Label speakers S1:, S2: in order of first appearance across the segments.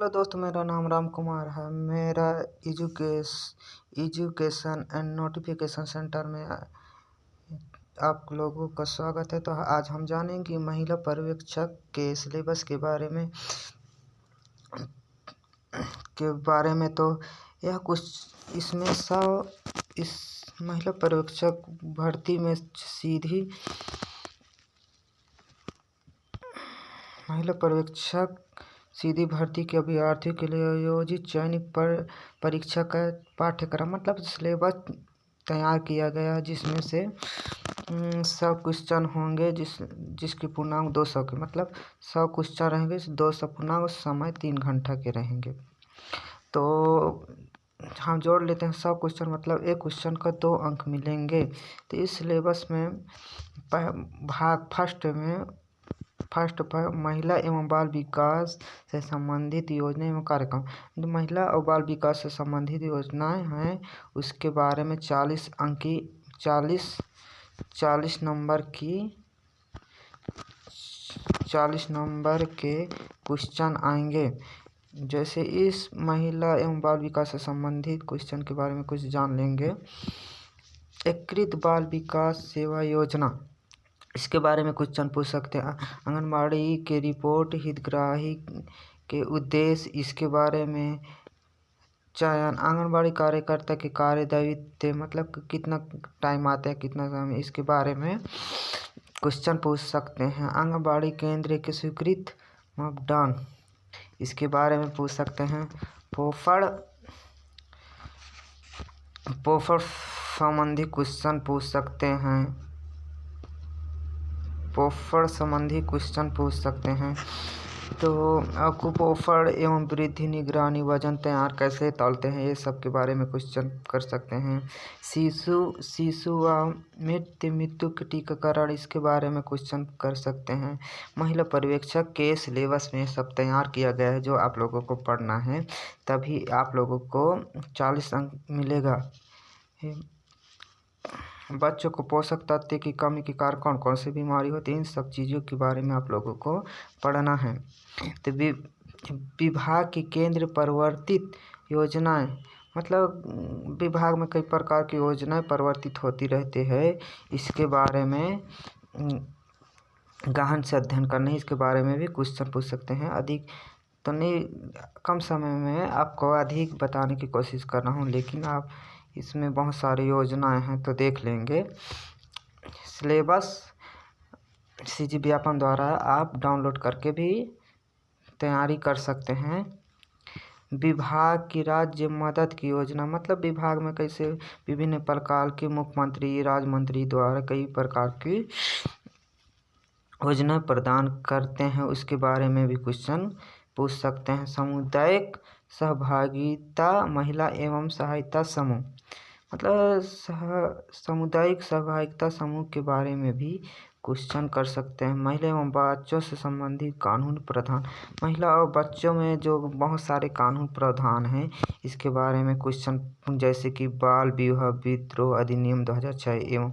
S1: Hello दोस्त, मेरा नाम राम कुमार है। मेरा एजुकेशन एंड नोटिफिकेशन सेंटर में आप लोगों का स्वागत है। तो आज हम जानेंगे महिला पर्यवेक्षक के सिलेबस के बारे में। तो यह कुछ इसमें इस महिला पर्यवेक्षक भर्ती में सीधी भर्ती के अभ्यर्थियों के लिए आयोजित चयनित परीक्षा का पाठ्यक्रम मतलब सिलेबस तैयार किया गया है, जिसमें से 100 क्वेश्चन होंगे, जिसकी पूर्णांक 200 के मतलब 100 क्वेश्चन रहेंगे, 200 पूर्णांक, समय 3 घंटा के रहेंगे। तो हम जोड़ लेते हैं 100 क्वेश्चन मतलब एक क्वेश्चन का 2 अंक मिलेंगे। तो इस सिलेबस में भाग फर्स्ट पर महिला एवं बाल विकास से संबंधित योजना एवं कार्यक्रम। जो महिला और बाल विकास से संबंधित योजनाएं हैं उसके बारे में 40 नंबर के क्वेश्चन आएंगे। जैसे इस महिला एवं बाल विकास से संबंधित क्वेश्चन के बारे में कुछ जान लेंगे। एकीकृत बाल विकास सेवा योजना, इसके बारे में क्वेश्चन पूछ सकते हैं। आंगनबाड़ी के रिपोर्ट हितग्राही के उद्देश्य, इसके बारे में चयन, आंगनबाड़ी कार्यकर्ता के कार्य दायित्व मतलब कितना टाइम आते हैं, कितना समय, इसके बारे में क्वेश्चन पूछ सकते हैं। आंगनबाड़ी केंद्र के स्वीकृत मापदंड, इसके बारे में पूछ सकते हैं। पोषण संबंधी क्वेश्चन पूछ सकते हैं। तो कुपोषण एवं वृद्धि निगरानी, वजन तैयार कैसे तौलते हैं, ये सब के बारे में क्वेश्चन कर सकते हैं। शिशु व मृत्यु के टीकाकरण, इसके बारे में क्वेश्चन कर सकते हैं। महिला पर्यवेक्षक के सिलेबस में सब तैयार किया गया है, जो आप लोगों को पढ़ना है, तभी आप लोगों को 40 अंक मिलेगा। बच्चों को पोषक तत्व की कमी के कारण कौन कौन सी बीमारी होती है, इन सब चीज़ों के बारे में आप लोगों को पढ़ना है। तो विभाग की केंद्र परिवर्तित योजनाएं, मतलब विभाग में कई प्रकार की योजनाएं परिवर्तित होती रहती है, इसके बारे में गहन से अध्ययन करना है। इसके बारे में भी क्वेश्चन पूछ सकते हैं। अधिक तो नहीं, कम समय में आपको अधिक बताने की कोशिश कर रहा हूँ, लेकिन आप इसमें बहुत सारी योजनाएं हैं तो देख लेंगे। सिलेबस CG व्यापम द्वारा आप डाउनलोड करके भी तैयारी कर सकते हैं। विभाग की राज्य मदद की योजना, मतलब विभाग में कैसे विभिन्न प्रकार के मुख्यमंत्री, राज्य मंत्री द्वारा कई प्रकार की योजना प्रदान करते हैं, उसके बारे में भी क्वेश्चन पूछ सकते हैं। सामुदायिक सहभागिता महिला एवं सहायता समूह, मतलब सामुदायिक सहभागिता समूह के बारे में भी क्वेश्चन कर सकते हैं। महिला एवं बच्चों से संबंधित कानून प्रावधान, महिला और बच्चों में जो बहुत सारे कानून प्रावधान हैं, इसके बारे में क्वेश्चन, जैसे कि बाल विवाह विद्रोह अधिनियम 2006 एवं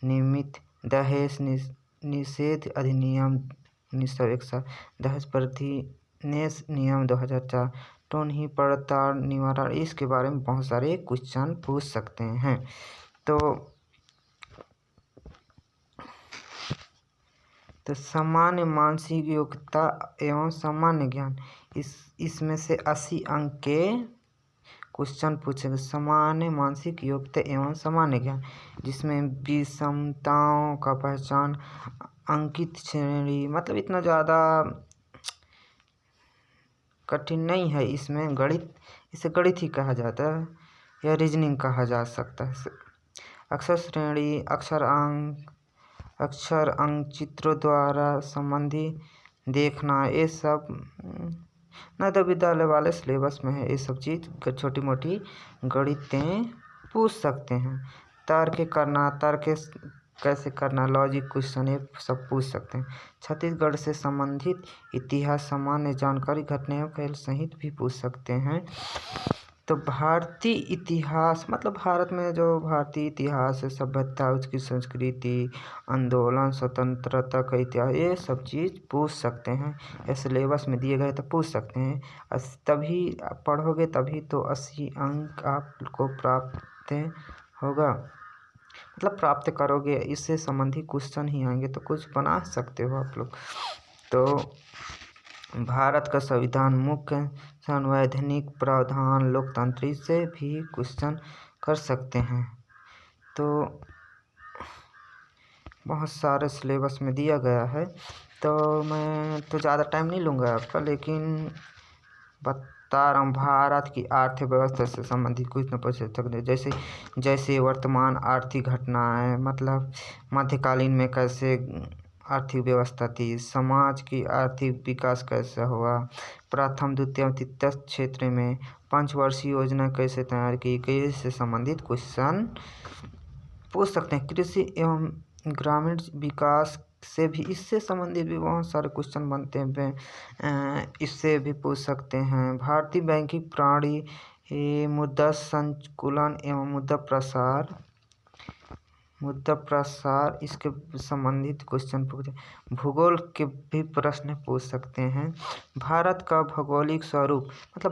S1: नियमित दहेज निषेध अधिनियम 1961, दहेज प्रतिनिधि नियम 2004, टोनही पड़ताल निवारण, इसके बारे में बहुत सारे क्वेश्चन पूछ सकते हैं। तो सामान्य मानसिक योग्यता एवं सामान्य ज्ञान, इसमें से 80 अंक के क्वेश्चन पूछेंगे। सामान्य मानसिक योग्यता एवं सामान्य ज्ञान, जिसमें विषमताओं का पहचान, अंकित श्रेणी, मतलब इतना ज़्यादा कठिन नहीं है। इसमें इसे गणित ही कहा जाता है या रीजनिंग कहा जा सकता है। अक्षर श्रेणी, अक्षर अंक, चित्रों द्वारा संबंधी देखना, ये सब नवोदय विद्यालय वाले सिलेबस में है। ये सब चीज़ छोटी मोटी गणितें पूछ सकते हैं। तर्क कैसे करना, लॉजिक क्वेश्चन, ये सब पूछ सकते हैं। छत्तीसगढ़ से संबंधित इतिहास, सामान्य जानकारी, घटनाओं खेल सहित भी पूछ सकते हैं। तो भारतीय इतिहास मतलब भारत में जो भारतीय इतिहास है, सभ्यता, उसकी संस्कृति, आंदोलन, स्वतंत्रता का इतिहास, ये सब चीज़ पूछ सकते हैं। ये सिलेबस में दिए गए तो पूछ सकते हैं। तभी आप पढ़ोगे तभी तो 80 अंक आपको प्राप्त होगा, मतलब प्राप्त करोगे। इससे संबंधित क्वेश्चन ही आएंगे तो कुछ बना सकते हो आप लोग। तो भारत का संविधान मुख्य संवैधानिक प्रावधान लोकतंत्र से भी क्वेश्चन कर सकते हैं। तो बहुत सारे सिलेबस में दिया गया है। तो मैं तो ज़्यादा टाइम नहीं लूँगा आपका, लेकिन बता रहा हूँ भारत की अर्थव्यवस्था से संबंधित कुछ न पूछ सकते, जैसे वर्तमान आर्थिक घटनाएं, मतलब मध्यकालीन में कैसे आर्थिक व्यवस्था थी, समाज की आर्थिक विकास कैसे हुआ, प्रथम द्वितीय तृतीय क्षेत्र में पंचवर्षीय योजना कैसे तैयार की गई, इससे संबंधित क्वेश्चन पूछ सकते हैं। कृषि एवं ग्रामीण विकास से भी, इससे संबंधित भी बहुत सारे क्वेश्चन बनते हैं, इससे भी पूछ सकते हैं। भारतीय बैंकिंग प्रणाली, मुद्रा संकुलन एवं मुद्रा प्रसार, इसके संबंधित क्वेश्चन पूछे। भूगोल के भी प्रश्न पूछ सकते हैं। भारत का भौगोलिक स्वरूप, मतलब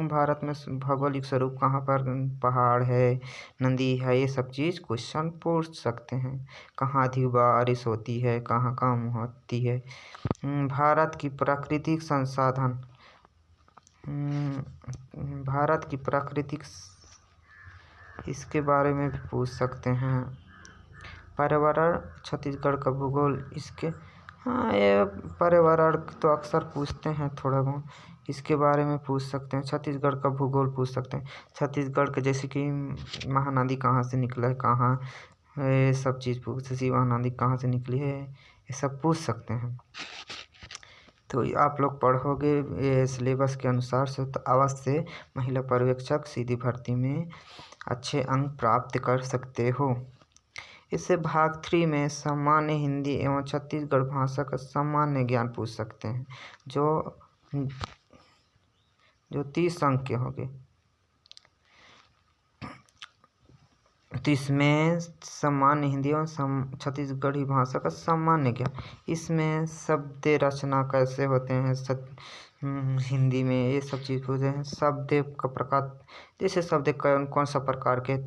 S1: भारत में भौगोलिक स्वरूप कहाँ पर पहाड़ है, नदी है, ये सब चीज़ क्वेश्चन पूछ सकते हैं। कहाँ अधिक बारिश होती है, कहाँ कम होती है। भारत की प्राकृतिक संसाधन, भारत की प्राकृतिक, इसके बारे में भी पूछ सकते हैं। पर्यावरण, छत्तीसगढ़ का भूगोल, इसके ये पर्यावरण तो अक्सर पूछते हैं थोड़ा बहुत, इसके बारे में पूछ सकते हैं। छत्तीसगढ़ का भूगोल पूछ सकते हैं। छत्तीसगढ़ के जैसे कि महानदी कहाँ से निकला है, कहाँ, ये सब चीज़ पूछ, महानदी कहाँ से निकली है, ये सब पूछ सकते हैं। तो आप लोग पढ़ोगे ये सिलेबस के अनुसार से तो अवश्य महिला पर्यवेक्षक सीधी भर्ती में अच्छे अंक प्राप्त कर सकते हो। इससे भाग 3 में सामान्य हिंदी एवं छत्तीसगढ़ भाषा का सामान्य ज्ञान पूछ सकते हैं, जो 30 अंक के होंगे। तो इसमें सामान्य हिंदी एवं छत्तीसगढ़ी भाषा का सामान्य ज्ञान, इसमें शब्द रचना कैसे होते हैं हिंदी में, ये सब चीज़ पूछे हैं। शब्द का प्रकार, जैसे शब्द कौन सा प्रकार के,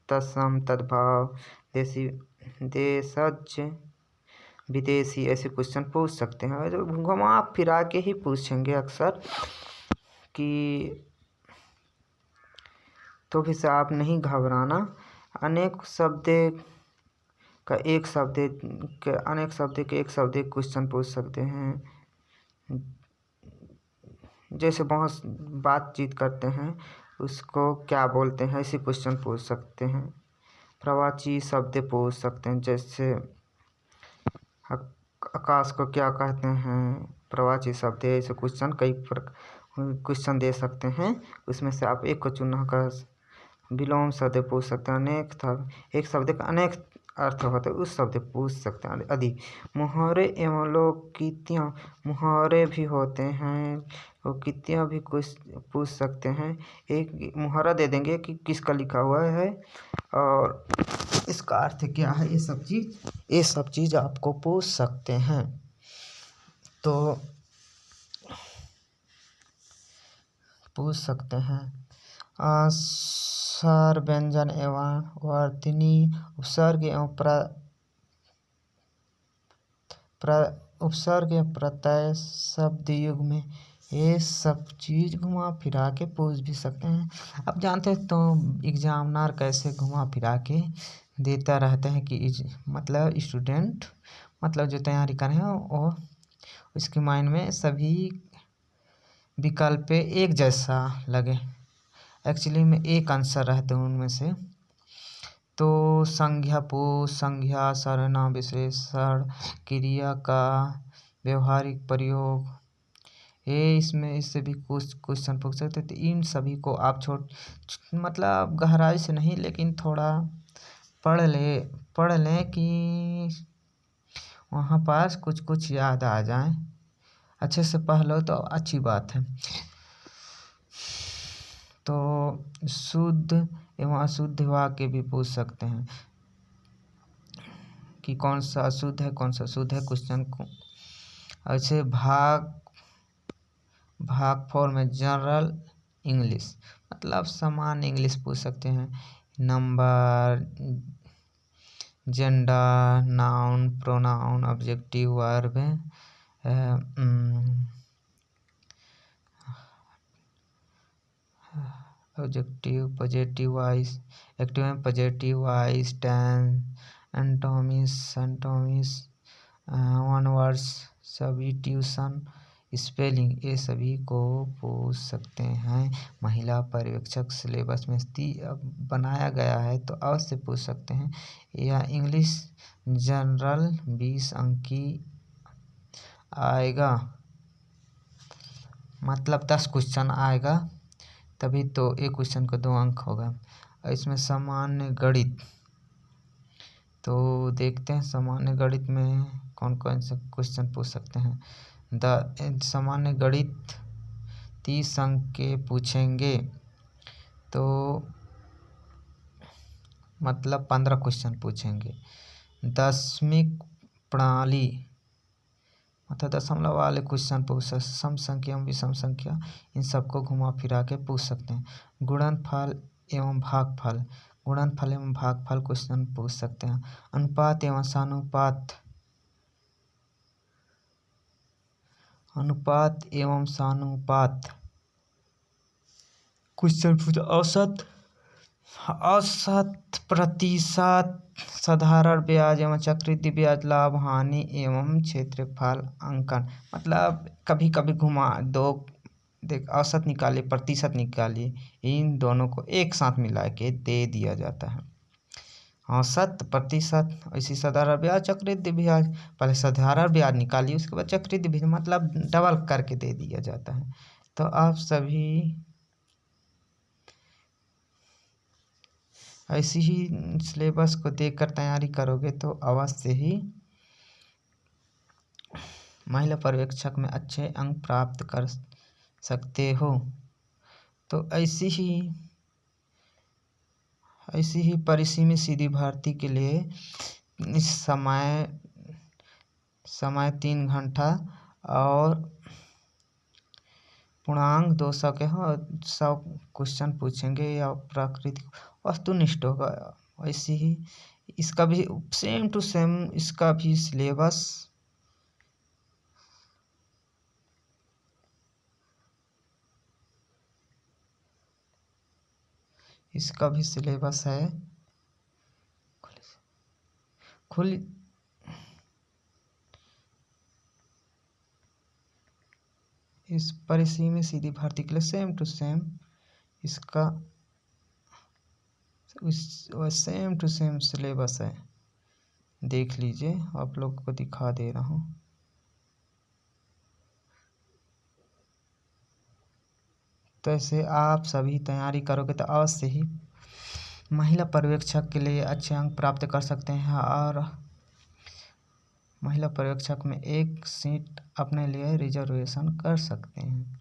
S1: तत्सम, तद्भव, देशज, विदेशी, ऐसे क्वेश्चन पूछ सकते हैं। जो घुमा फिरा के ही पूछेंगे अक्सर कि, तो भी से आप नहीं घबराना। अनेक शब्द के एक क्वेश्चन पूछ सकते हैं। जैसे बहुत बातचीत करते हैं उसको क्या बोलते हैं, ऐसे क्वेश्चन पूछ सकते हैं। प्रवाची शब्द पूछ सकते हैं, जैसे आकाश को क्या कहते हैं, प्रवाची शब्द, ऐसे क्वेश्चन कई क्वेश्चन दे सकते हैं। उसमें से आप एक को चुनना कर। विलोम शब्द पूछ सकते हैं। एक शब्द का अनेक अर्थ होते हैं, उस शब्द पूछ सकते हैं। अधिक मुहावरे एवं लोकोक्तियाँ, मुहावरे भी होते हैं, लोकोक्तियाँ भी कुछ पूछ सकते हैं। एक मुहावरा दे देंगे कि किसका लिखा हुआ है और इसका अर्थ क्या है, ये सब चीज़ आपको पूछ सकते हैं। तो पूछ सकते हैं। स्वर, व्यंजन एवं वर्तनी, उपसर्ग एवं उपसर्ग एवं प्रत्यय, शब्द युग में, ये सब चीज़ घुमा फिरा के पूछ भी सकते हैं। अब जानते हैं तो एग्जामिनर कैसे घुमा फिरा के देता रहते हैं कि मतलब स्टूडेंट, मतलब जो तैयारी कर रहे हैं वो उसके माइंड में सभी विकल्प एक जैसा लगे। एक्चुअली में एक आंसर रहते हैं उनमें से। तो संज्ञा पूछ, संज्ञा, सर्वनाम, विशेषण, क्रिया का व्यवहारिक प्रयोग, ये इससे भी कुछ क्वेश्चन पूछ सकते। तो इन सभी को आप मतलब गहराई से नहीं, लेकिन थोड़ा पढ़ लें कि वहाँ पास कुछ याद आ जाए। अच्छे से पढ़ लो तो अच्छी बात है। तो शुद्ध एवं अशुद्ध वाक्य भी पूछ सकते हैं कि कौन सा अशुद्ध है कौन सा शुद्ध है क्वेश्चन को। ऐसे भाग 4 में जनरल इंग्लिश मतलब सामान्य इंग्लिश पूछ सकते हैं। Number, gender, noun, pronoun, objective, verb, objective, positive voice, active में positive voice, tense, antonyms, one words, substitution, spelling, ये सभी को पूछ सकते हैं। महिला पर्यवेक्षक सिलेबस में बनाया गया है तो अवश्य पूछ सकते हैं। या इंग्लिश जनरल 20 अंक की आएगा, मतलब 10 क्वेश्चन आएगा तभी तो एक क्वेश्चन को 2 अंक होगा। इसमें सामान्य गणित, तो देखते हैं सामान्य गणित में कौन कौन से क्वेश्चन पूछ सकते हैं। सामान्य गणित 30 अंक के पूछेंगे तो मतलब 15 क्वेश्चन पूछेंगे। दशमिक प्रणाली मतलब दशमलव वाले क्वेश्चन पूछ सकते, सम संख्या विषम संख्या, इन सबको घुमा फिरा के पूछ सकते हैं। गुणनफल एवं भागफल क्वेश्चन पूछ सकते हैं। अनुपात एवं सानुपात क्वेश्चन पूछ। औसत, प्रतिशत, साधारण ब्याज एवं चक्रवृद्धि ब्याज, लाभ हानि एवं क्षेत्रफल अंकन मतलब कभी कभी घुमा दो, देख औसत निकालिए प्रतिशत निकालिए, इन दोनों को एक साथ मिला के दे दिया जाता है। औसत, प्रतिशत, इसी साधारण ब्याज, चक्रवृद्धि ब्याज, पहले साधारण ब्याज निकालिए उसके बाद चक्रवृद्धि ब्याज, मतलब डबल करके दे दिया जाता है। तो आप सभी ऐसी ही सिलेबस को देखकर तैयारी करोगे तो अवश्य ही महिला पर्यवेक्षक में अच्छे अंक प्राप्त कर सकते हो। तो ऐसी ही परिसीमित सीधी भर्ती के लिए इस समय 3 घंटा और पूर्णांक 200 के 100 क्वेश्चन पूछेंगे या प्राकृतिक वस्तुनिष्ठ होगा। ऐसी ही इसका भी सेम टू सेम इसका भी सिलेबस है। इस परिसीमित सीधी भर्ती के लिए सेम टू सेम इसका सेम टू सेम सिलेबस है, देख लीजिए, आप लोग को दिखा दे रहा हूँ। तो ऐसे आप सभी तैयारी करोगे तो अवश्य ही महिला पर्यवेक्षक के लिए अच्छे अंक प्राप्त कर सकते हैं और महिला पर्यवेक्षक में एक सीट अपने लिए रिजर्वेशन कर सकते हैं।